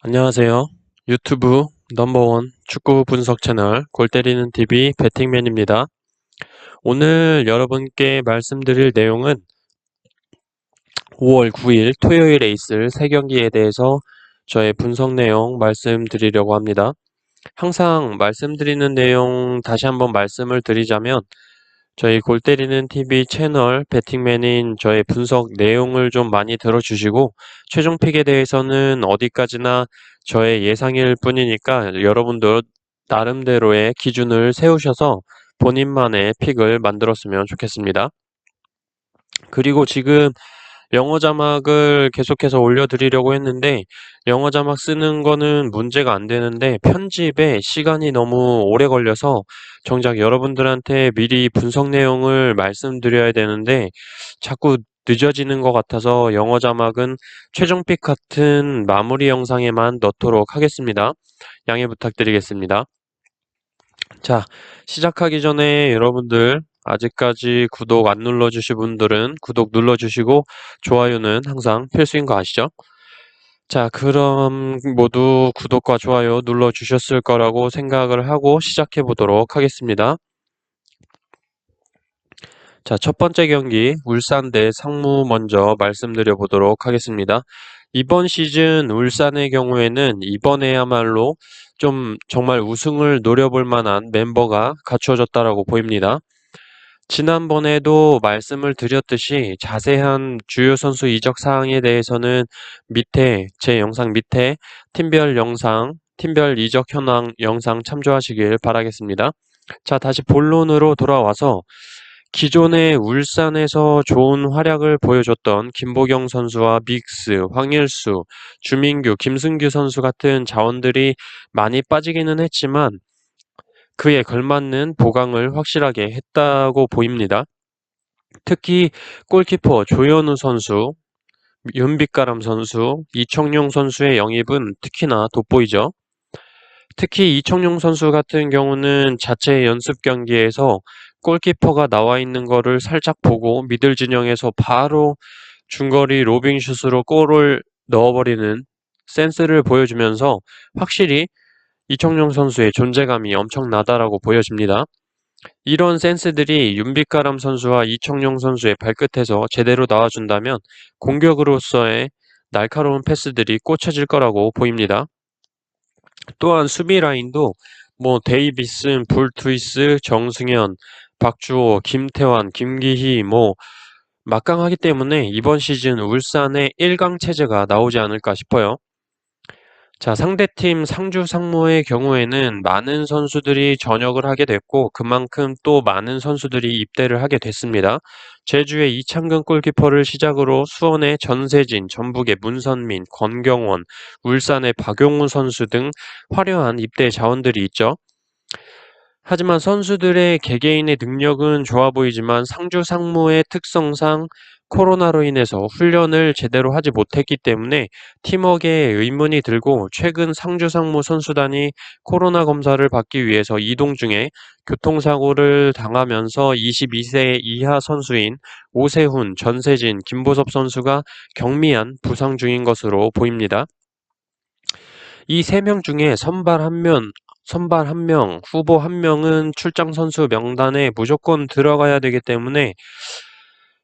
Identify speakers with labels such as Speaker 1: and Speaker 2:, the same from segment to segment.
Speaker 1: 안녕하세요. 유튜브 넘버원 축구 분석 채널 골 때리는 TV 배팅맨입니다. 오늘 여러분께 말씀드릴 내용은 5월 9일 토요일에 있을 3경기에 대해서 저의 분석 내용 말씀드리려고 합니다. 항상 말씀드리는 내용 다시 한번 말씀을 드리자면 저희 골 때리는 TV 채널 배팅맨인 저의 분석 내용을 좀 많이 들어주시고 최종 픽에 대해서는 어디까지나 저의 예상일 뿐이니까 여러분들 나름대로의 기준을 세우셔서 본인만의 픽을 만들었으면 좋겠습니다. 그리고 지금 영어 자막을 계속해서 올려드리려고 했는데 영어 자막 쓰는 거는 문제가 안 되는데 편집에 시간이 너무 오래 걸려서 정작 여러분들한테 미리 분석 내용을 말씀드려야 되는데 자꾸 늦어지는 것 같아서 영어 자막은 최종 픽 같은 마무리 영상에만 넣도록 하겠습니다. 양해 부탁드리겠습니다. 자, 시작하기 전에 여러분들 아직까지 구독 안 눌러주신 분들은 구독 눌러주시고 좋아요는 항상 필수인 거 아시죠? 자, 그럼 모두 구독과 좋아요 눌러주셨을 거라고 생각을 하고 시작해 보도록 하겠습니다. 자, 첫 번째 경기 울산 대 상무 먼저 말씀드려 보도록 하겠습니다. 이번 시즌 울산의 경우에는 이번에야말로 좀 정말 우승을 노려볼 만한 멤버가 갖추어졌다라고 보입니다. 지난번에도 말씀을 드렸듯이 자세한 주요 선수 이적 사항에 대해서는 밑에 제 영상 밑에 팀별 영상, 팀별 이적 현황 영상 참조하시길 바라겠습니다. 자, 다시 본론으로 돌아와서 기존에 울산에서 좋은 활약을 보여줬던 김보경 선수와 믹스, 황일수, 주민규, 김승규 선수 같은 자원들이 많이 빠지기는 했지만 그에 걸맞는 보강을 확실하게 했다고 보입니다. 특히 골키퍼 조현우 선수, 윤빛가람 선수, 이청용 선수의 영입은 특히나 돋보이죠. 특히 이청용 선수 같은 경우는 자체 연습 경기에서 골키퍼가 나와 있는 거를 살짝 보고 미들 진영에서 바로 중거리 로빙슛으로 골을 넣어버리는 센스를 보여주면서 확실히 이청용 선수의 존재감이 엄청나다라고 보여집니다. 이런 센스들이 윤빛가람 선수와 이청용 선수의 발끝에서 제대로 나와준다면 공격으로서의 날카로운 패스들이 꽂혀질 거라고 보입니다. 또한 수비 라인도 데이비슨, 불투이스, 정승현, 박주호, 김태환, 김기희 막강하기 때문에 이번 시즌 울산의 1강 체제가 나오지 않을까 싶어요. 자, 상대팀 상주 상무의 경우에는 많은 선수들이 전역을 하게 됐고 그만큼 또 많은 선수들이 입대를 하게 됐습니다. 제주의 이창근 골키퍼를 시작으로 수원의 전세진, 전북의 문선민, 권경원, 울산의 박용우 선수 등 화려한 입대 자원들이 있죠. 하지만 선수들의 개개인의 능력은 좋아 보이지만 상주 상무의 특성상 코로나로 인해서 훈련을 제대로 하지 못했기 때문에 팀워크에 의문이 들고 최근 상주 상무 선수단이 코로나 검사를 받기 위해서 이동 중에 교통사고를 당하면서 22세 이하 선수인 오세훈, 전세진, 김보섭 선수가 경미한 부상 중인 것으로 보입니다. 이 3명 중에 선발 한 명, 후보 한 명은 출장 선수 명단에 무조건 들어가야 되기 때문에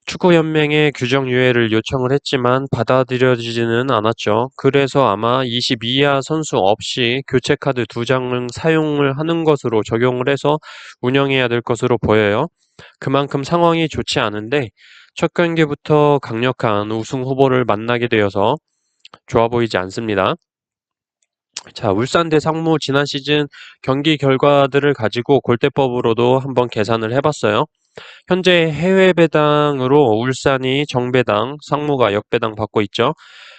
Speaker 1: 축구연맹에 규정 유예를 요청을 했지만 받아들여지지는 않았죠. 그래서 아마 22야 선수 없이 교체 카드 2장을 사용을 하는 것으로 적용을 해서 운영해야 될 것으로 보여요. 그만큼 상황이 좋지 않은데 첫 경기부터 강력한 우승 후보를 만나게 되어서 좋아 보이지 않습니다. 자, 울산 대 상무 지난 시즌 경기 결과들을 가지고 골대법으로도 한번 계산을 해봤어요. 현재 해외 배당으로 울산이 정배당, 상무가 역배당 받고 있죠.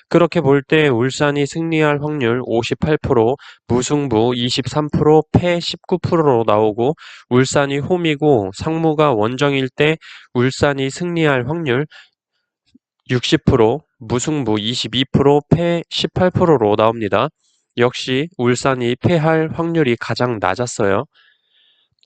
Speaker 1: 그렇게 볼 때 울산이 승리할 확률 58%, 무승부 23%, 패 19%로 나오고 울산이 홈이고 상무가 원정일 때 울산이 승리할 확률 60%, 무승부 22%, 패 18%로 나옵니다. 역시 울산이 패할 확률이 가장 낮았어요.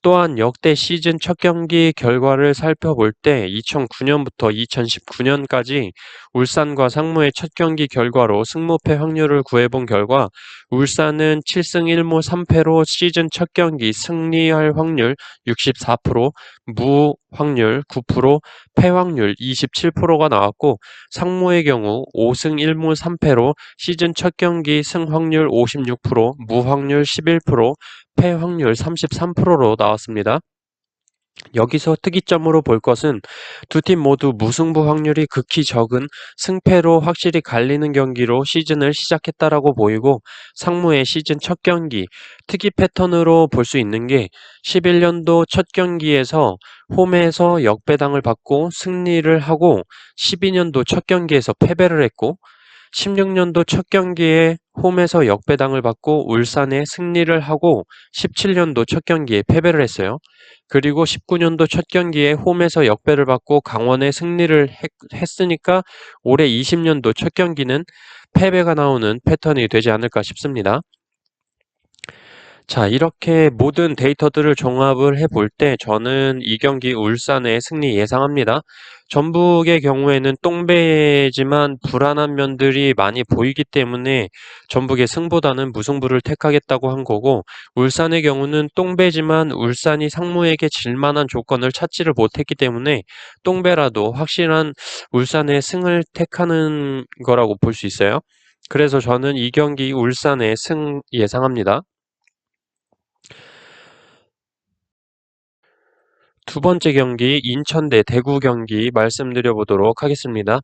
Speaker 1: 또한 역대 시즌 첫 경기 결과를 살펴볼 때 2009년부터 2019년까지 울산과 상무의 첫 경기 결과로 승무패 확률을 구해본 결과 울산은 7승 1무 3패로 시즌 첫 경기 승리할 확률 64%, 무 확률 9%, 패 확률 27%가 나왔고 상무의 경우 5승 1무 3패로 시즌 첫 경기 승 확률 56%, 무 확률 11%, 패 확률 33%로 나왔습니다. 여기서 특이점으로 볼 것은 두 팀 모두 무승부 확률이 극히 적은 승패로 확실히 갈리는 경기로 시즌을 시작했다라고 보이고 상무의 시즌 첫 경기 특이 패턴으로 볼 수 있는 게 11년도 첫 경기에서 홈에서 역배당을 받고 승리를 하고 12년도 첫 경기에서 패배를 했고 16년도 첫 경기에 홈에서 역배당을 받고 울산에 승리를 하고 17년도 첫 경기에 패배를 했어요. 그리고 19년도 첫 경기에 홈에서 역배를 받고 강원에 승리를 했으니까 올해 20년도 첫 경기는 패배가 나오는 패턴이 되지 않을까 싶습니다. 자, 이렇게 모든 데이터들을 종합을 해볼 때 저는 이 경기 울산의 승리 예상합니다. 전북의 경우에는 똥배지만 불안한 면들이 많이 보이기 때문에 전북의 승보다는 무승부를 택하겠다고 한 거고 울산의 경우는 똥배지만 울산이 상무에게 질 만한 조건을 찾지를 못했기 때문에 똥배라도 확실한 울산의 승을 택하는 거라고 볼 수 있어요. 그래서 저는 이 경기 울산의 승 예상합니다. 두 번째 경기 인천 대 대구 경기 말씀드려 보도록 하겠습니다.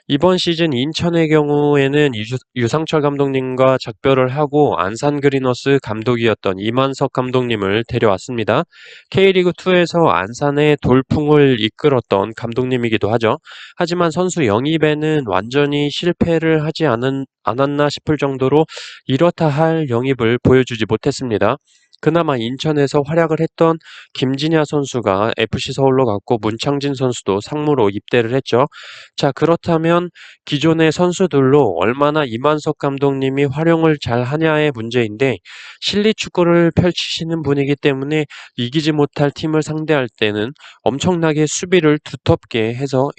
Speaker 1: 이번 시즌 인천의 경우에는 유상철 감독님과 작별을 하고 안산 그리너스 감독이었던 이만석 감독님을 데려왔습니다. K리그2에서 안산의 돌풍을 이끌었던 감독님이기도 하죠. 하지만 선수 영입에는 완전히 실패를 하지 않았나 싶을 정도로 이렇다 할 영입을 보여주지 못했습니다. 그나마 인천에서 활약을 했던 김진야 선수가 FC 서울로 갔고 문창진 선수도 상무로 입대를 했죠. 자, 그렇다면 기존의 선수들로 얼마나 이만석 감독님이 활용을 잘 하냐의 문제인데 실리 축구를 펼치시는 분이기 때문에 이기지 못할 팀을 상대할 때는 엄청나게 수비를 두텁게 해서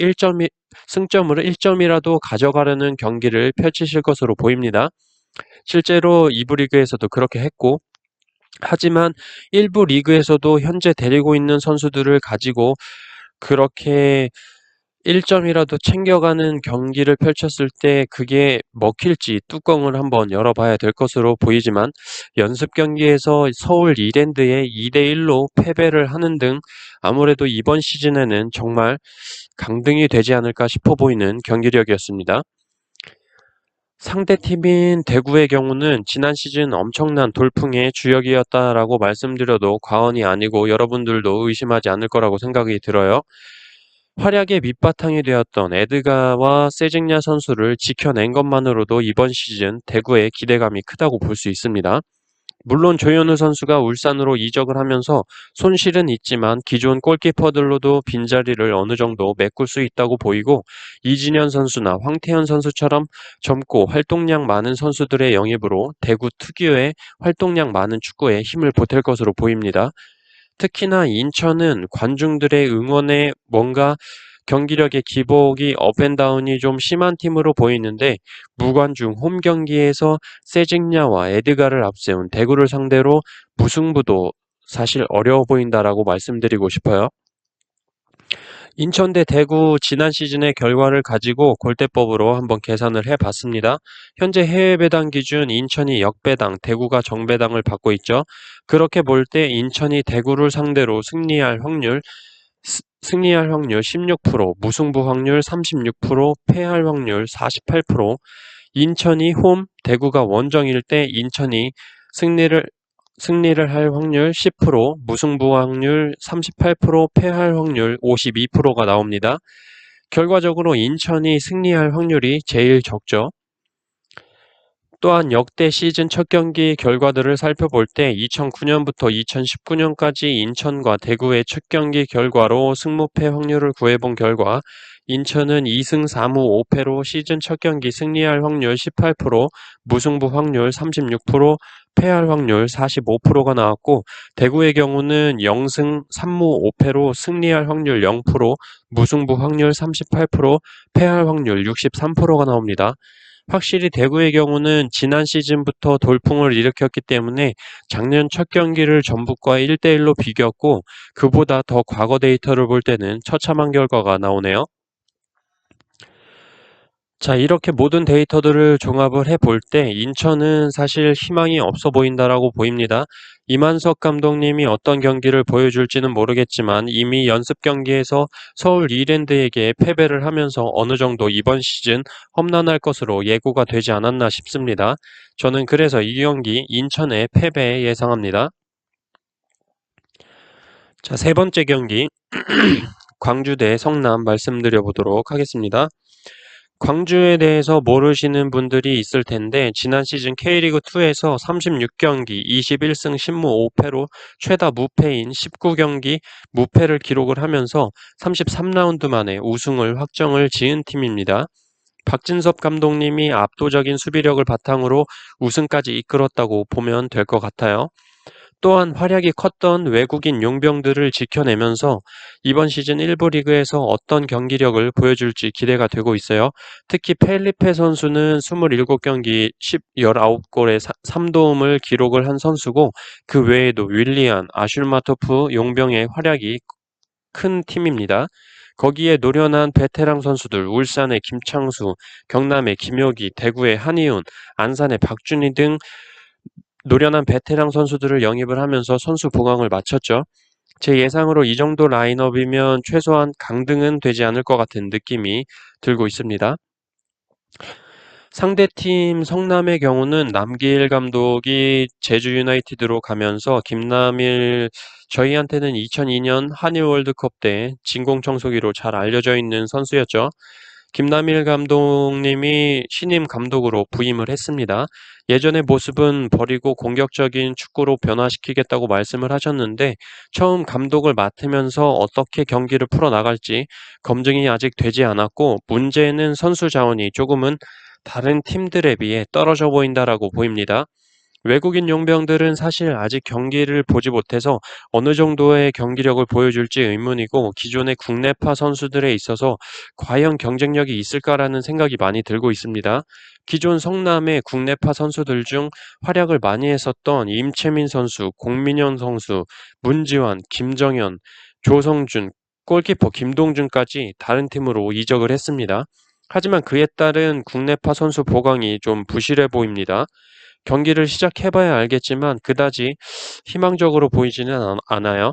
Speaker 1: 승점으로 1점이라도 가져가려는 경기를 펼치실 것으로 보입니다. 실제로 2부 리그에서도 그렇게 했고 하지만 일부 리그에서도 현재 데리고 있는 선수들을 가지고 그렇게 1점이라도 챙겨가는 경기를 펼쳤을 때 그게 먹힐지 뚜껑을 한번 열어봐야 될 것으로 보이지만 연습 경기에서 서울 이랜드에 2대1로 패배를 하는 등 아무래도 이번 시즌에는 정말 강등이 되지 않을까 싶어 보이는 경기력이었습니다. 상대팀인 대구의 경우는 지난 시즌 엄청난 돌풍의 주역이었다라고 말씀드려도 과언이 아니고 여러분들도 의심하지 않을 거라고 생각이 들어요. 활약의 밑바탕이 되었던 에드가와 세징야 선수를 지켜낸 것만으로도 이번 시즌 대구의 기대감이 크다고 볼 수 있습니다. 물론 조현우 선수가 울산으로 이적을 하면서 손실은 있지만 기존 골키퍼들로도 빈자리를 어느 정도 메꿀 수 있다고 보이고 이진현 선수나 황태현 선수처럼 젊고 활동량 많은 선수들의 영입으로 대구 특유의 활동량 많은 축구에 힘을 보탤 것으로 보입니다. 특히나 인천은 관중들의 응원에 뭔가 경기력의 기복이 업앤다운이 좀 심한 팀으로 보이는데 무관중 홈 경기에서 세징야와 에드가를 앞세운 대구를 상대로 무승부도 사실 어려워 보인다라고 말씀드리고 싶어요. 인천 대 대구 지난 시즌의 결과를 가지고 골대법으로 한번 계산을 해봤습니다. 현재 해외 배당 기준 인천이 역배당, 대구가 정배당을 받고 있죠. 그렇게 볼 때 인천이 대구를 상대로 승리할 확률 16%, 무승부 확률 36%, 패할 확률 48%, 인천이 홈, 대구가 원정일 때 인천이 승리를 할 확률 10%, 무승부 확률 38%, 패할 확률 52%가 나옵니다. 결과적으로 인천이 승리할 확률이 제일 적죠. 또한 역대 시즌 첫 경기 결과들을 살펴볼 때 2009년부터 2019년까지 인천과 대구의 첫 경기 결과로 승무패 확률을 구해본 결과 인천은 2승 4무 5패로 시즌 첫 경기 승리할 확률 18%, 무승부 확률 36%, 패할 확률 45%가 나왔고 대구의 경우는 0승 3무 5패로 승리할 확률 0%, 무승부 확률 38%, 패할 확률 63%가 나옵니다. 확실히 대구의 경우는 지난 시즌부터 돌풍을 일으켰기 때문에 작년 첫 경기를 전북과 1대1로 비겼고 그보다 더 과거 데이터를 볼 때는 처참한 결과가 나오네요. 자, 이렇게 모든 데이터들을 종합을 해볼 때 인천은 사실 희망이 없어 보인다라고 보입니다. 이만석 감독님이 어떤 경기를 보여줄지는 모르겠지만 이미 연습 경기에서 서울 이랜드에게 패배를 하면서 어느 정도 이번 시즌 험난할 것으로 예고가 되지 않았나 싶습니다. 저는 그래서 이 경기 인천의 패배 예상합니다. 자, 세 번째 경기 광주 대 성남 말씀드려 보도록 하겠습니다. 광주에 대해서 모르시는 분들이 있을 텐데 지난 시즌 K리그2에서 36경기 21승 10무 5패로 최다 무패인 19경기 무패를 기록을 하면서 33라운드 만에 우승을 확정을 지은 팀입니다. 박진섭 감독님이 압도적인 수비력을 바탕으로 우승까지 이끌었다고 보면 될 것 같아요. 또한 활약이 컸던 외국인 용병들을 지켜내면서 이번 시즌 1부 리그에서 어떤 경기력을 보여줄지 기대가 되고 있어요. 특히 펠리페 선수는 27경기 19골에 3도움을 기록을 한 선수고 그 외에도 윌리안, 아슐마토프 용병의 활약이 큰 팀입니다. 거기에 노련한 베테랑 선수들 울산의 김창수, 경남의 김효기, 대구의 한희훈, 안산의 박준희 등 노련한 베테랑 선수들을 영입을 하면서 선수 보강을 마쳤죠. 제 예상으로 이 정도 라인업이면 최소한 강등은 되지 않을 것 같은 느낌이 들고 있습니다. 상대팀 성남의 경우는 남기일 감독이 제주 유나이티드로 가면서 김남일 저희한테는 2002년 한일 월드컵 때 진공청소기로 잘 알려져 있는 선수였죠. 김남일 감독님이 신임 감독으로 부임을 했습니다. 예전의 모습은 버리고 공격적인 축구로 변화시키겠다고 말씀을 하셨는데 처음 감독을 맡으면서 어떻게 경기를 풀어나갈지 검증이 아직 되지 않았고 문제는 선수 자원이 조금은 다른 팀들에 비해 떨어져 보인다라고 보입니다. 외국인 용병들은 사실 아직 경기를 보지 못해서 어느 정도의 경기력을 보여줄지 의문이고 기존의 국내파 선수들에 있어서 과연 경쟁력이 있을까라는 생각이 많이 들고 있습니다. 기존 성남의 국내파 선수들 중 활약을 많이 했었던 임채민 선수, 공민현 선수, 문지환, 김정현, 조성준, 골키퍼 김동준까지 다른 팀으로 이적을 했습니다. 하지만 그에 따른 국내파 선수 보강이 좀 부실해 보입니다. 경기를 시작해봐야 알겠지만 그다지 희망적으로 보이지는 않아요.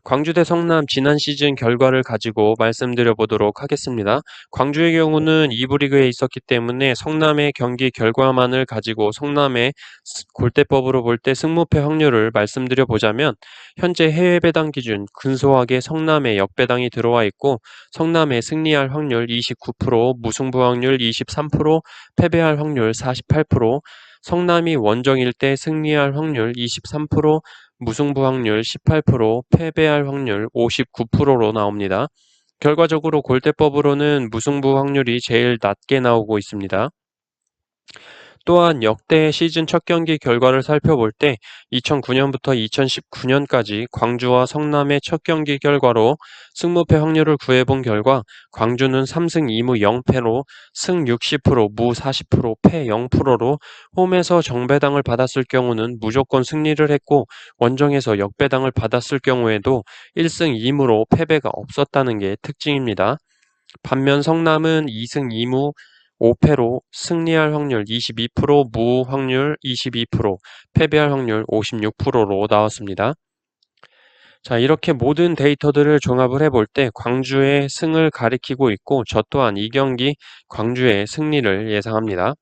Speaker 1: 광주 대 성남 지난 시즌 결과를 가지고 말씀드려 보도록 하겠습니다. 광주의 경우는 2부 리그에 있었기 때문에 성남의 경기 결과만을 가지고 성남의 골대법으로 볼 때 승무패 확률을 말씀드려 보자면 현재 해외 배당 기준 근소하게 성남의 역배당이 들어와 있고 성남의 승리할 확률 29%, 무승부 확률 23%, 패배할 확률 48%, 성남이 원정일 때 승리할 확률 23%, 무승부 확률 18%, 패배할 확률 59%로 나옵니다. 결과적으로 골대법으로는 무승부 확률이 제일 낮게 나오고 있습니다. 또한 역대 시즌 첫 경기 결과를 살펴볼 때 2009년부터 2019년까지 광주와 성남의 첫 경기 결과로 승무패 확률을 구해본 결과 광주는 3승 2무 0패로 승 60%, 무 40%, 패 0%로 홈에서 정배당을 받았을 경우는 무조건 승리를 했고 원정에서 역배당을 받았을 경우에도 1승 2무로 패배가 없었다는 게 특징입니다. 반면 성남은 2승 2무 5패로 승리할 확률 22%, 무 확률 22%, 패배할 확률 56%로 나왔습니다. 자, 이렇게 모든 데이터들을 종합을 해볼 때 광주의 승을 가리키고 있고 저 또한 이 경기 광주의 승리를 예상합니다.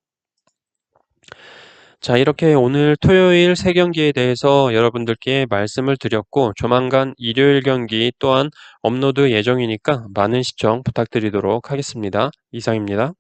Speaker 1: 자, 이렇게 오늘 토요일 세 경기에 대해서 여러분들께 말씀을 드렸고 조만간 일요일 경기 또한 업로드 예정이니까 많은 시청 부탁드리도록 하겠습니다. 이상입니다.